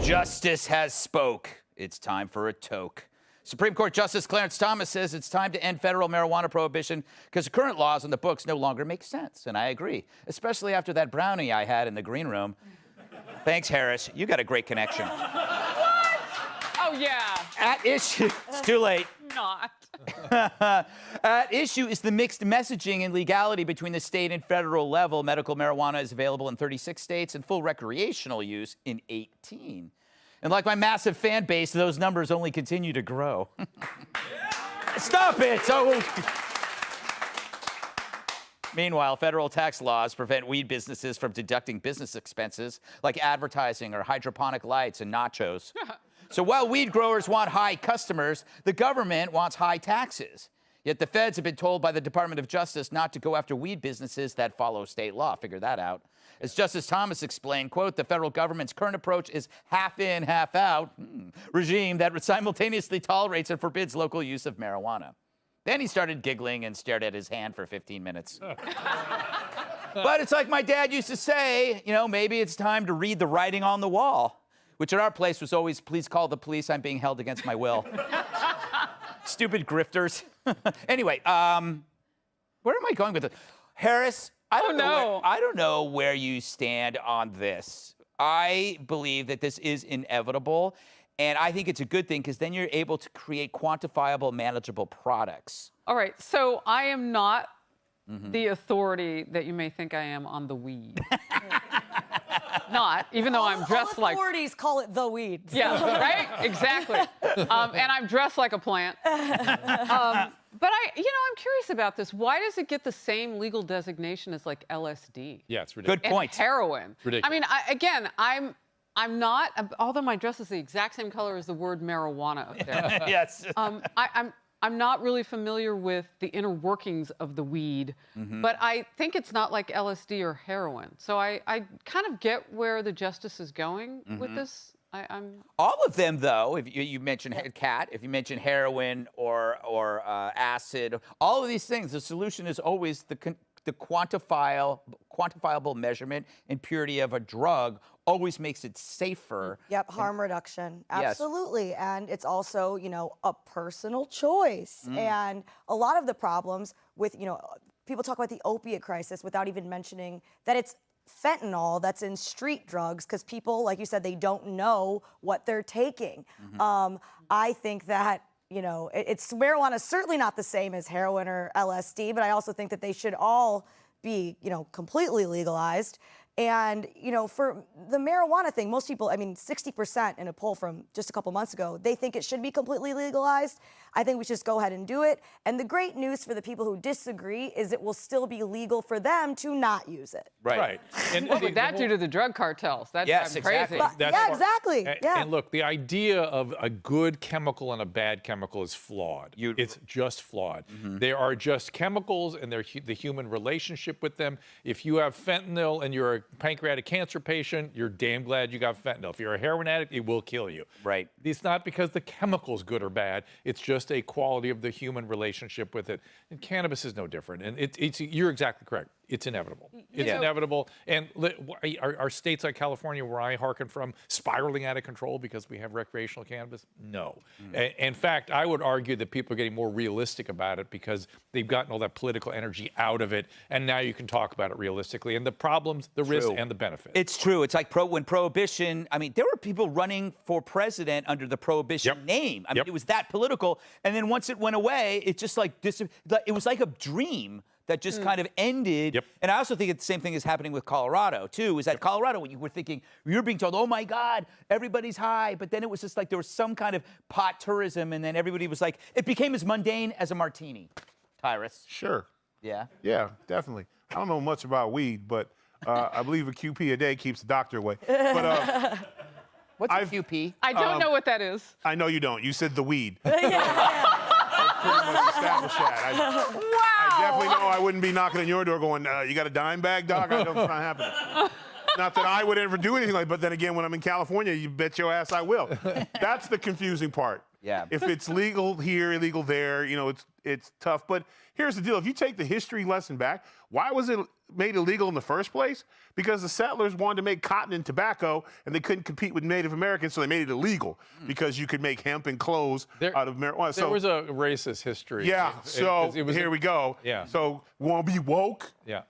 Justice has spoke. It's time for a toke. Supreme Court Justice Clarence Thomas says it's time to end federal marijuana prohibition because the current laws on the books no longer make sense. And I agree, especially after that brownie I had in the green room. Thanks, Harris. You got a great connection. What? Oh, yeah. At issue, it's too late. Not. At issue is the mixed messaging and legality between the state and federal level. Medical marijuana is available in 36 states and full recreational use in 18. And like my massive fan base, those numbers only continue to grow. Stop it! Meanwhile, federal tax laws prevent weed businesses from deducting business expenses like advertising or hydroponic lights and nachos. So while weed growers want high customers, the government wants high taxes. Yet the feds have been told by the Department of Justice not to go after weed businesses that follow state law. Figure that out. As Justice Thomas explained, quote, the federal government's current approach is half in, half out regime that simultaneously tolerates and forbids local use of marijuana. Then he started giggling and stared at his hand for 15 minutes. But it's like my dad used to say, you know, maybe it's time to read the writing on the wall, which at our place was always, please call the police, I'm being held against my will. Stupid grifters. Anyway, where am I going with this? Harris, I don't know where you stand on this. I believe that this is inevitable, and I think it's a good thing because then you're able to create quantifiable, manageable products. All right, so I am not the authority that you may think I am on the weed. Not, even though I'm dressed all like... authorities call it the weed. Yeah, right? Exactly. And I'm dressed like a plant. But I'm curious about this. Why does it get the same legal designation as like LSD? Yeah, it's ridiculous. Good point. And heroin. Ridiculous. I mean, I'm not, although my dress is the exact same color as the word marijuana up there. Yes. I'm not really familiar with the inner workings of the weed, but I think it's not like LSD or heroin. So I kind of get where the justice is going with this. All of them, though, if you mentioned cat, if you mention heroin or acid, all of these things, the solution is always the quantifiable measurement and purity of a drug always makes it safer. Yep, harm reduction. Yes. Absolutely. And it's also, a personal choice. And a lot of the problems with, people talk about the opiate crisis without even mentioning that it's fentanyl that's in street drugs because people, like you said, they don't know what they're taking. I think that it's marijuana is certainly not the same as heroin or LSD, but I also think that they should all be, completely legalized. And, for the marijuana thing, most people, 60% in a poll from just a couple months ago, they think it should be completely legalized. I think we should just go ahead and do it. And the great news for the people who disagree is it will still be legal for them to not use it. Right. And What would that do to the drug cartels? That's Yes, crazy. exactly. Exactly. Yeah. And look, the idea of a good chemical and a bad chemical is flawed. It's just flawed. There are just chemicals and the human relationship with them. If you have fentanyl and you're a pancreatic cancer patient, you're damn glad you got fentanyl. If you're a heroin addict, it will kill you. Right. It's not because the chemical's good or bad. It's just a quality of the human relationship with it. And cannabis is no different. And you're exactly correct. It's inevitable. It's inevitable. And are states like California, where I hearken from, spiraling out of control because we have recreational cannabis? No. In fact, I would argue that people are getting more realistic about it because they've gotten all that political energy out of it, and now you can talk about it realistically and the problems, the risks, and the benefits. It's true. It's like when Prohibition, there were people running for president under the Prohibition name. It was that political. And then once it went away, it just it was like a dream that just kind of ended. And I also think it's the same thing is happening with Colorado, too, is that Colorado, when you were thinking, you're being told, oh, my God, everybody's high. But then it was just like there was some kind of pot tourism, and then everybody was like, it became as mundane as a martini. Tyrus. Sure. Yeah? Yeah, definitely. I don't know much about weed, but I believe a QP a day keeps the doctor away. But What's a QP? I don't know what that is. I know you don't. You said the weed. Yeah. Pretty much established that. I definitely know I wouldn't be knocking on your door going, you got a dime bag, doc? I know it's not happening. Not that I would ever do anything like that, but then again, when I'm in California, you bet your ass I will. That's the confusing part. Yeah. If it's legal here, illegal there, you know, it's tough. But here's the deal: if you take the history lesson back, why was it made illegal in the first place? Because the settlers wanted to make cotton and tobacco, and they couldn't compete with Native Americans, so they made it illegal because you could make hemp and clothes out of marijuana. There was a racist history. Yeah. So it was here we go. Yeah. So we want to be woke. Yeah.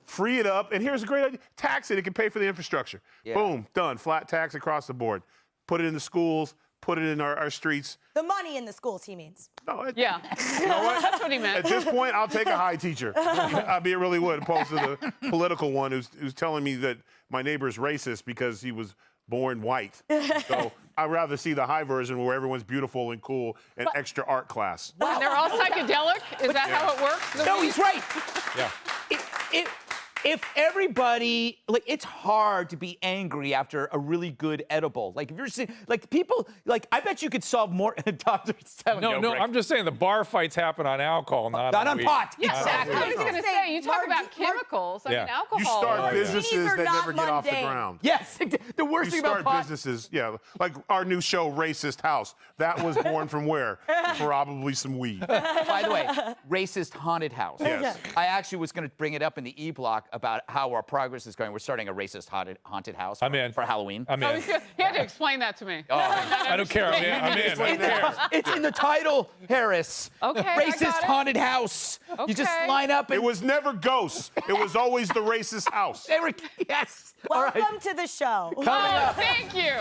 Free it up, and here's a great idea: tax it. It can pay for the infrastructure. Yeah. Boom, done. Flat tax across the board. Put it in the schools. Put it in our streets. The money in the schools, he means. No, Yeah. You know what? That's what he meant. At this point, I'll take a high teacher. I mean, it really would, opposed to the political one who's telling me that my neighbor is racist because he was born white. So I'd rather see the high version where everyone's beautiful and cool and extra art class. And they're all psychedelic? Is that how it works? The No, weed? he's right. Yeah. If everybody, like, it's hard to be angry after a really good edible. Like, if you're seeing, like, people, like, I bet you could solve more. Dr. No, I'm just saying the bar fights happen on alcohol, not Not on weed. pot. Yeah, Exactly. I was going to say, you talk about Marg- chemicals. I Yeah. mean, alcohol. You start Martinis businesses are that not never get off the mundane. ground. Yes, the worst You thing about start pot. businesses, yeah, like our new show, Racist House. That was born from where? Probably some weed. By the way, racist haunted house. Yes. I actually was going to bring it up in the E-block about how our progress is going. We're starting a racist haunted house I'm in. for Halloween. I'm Oh, in. he had to explain that to me. I don't care. I'm in. I don't care. It's in the title, Harris. Okay, I Racist got it. haunted house. You just Okay. line up and It was never ghosts. It was always the racist house. they were, yes. All right. Welcome to the show. Oh, thank you.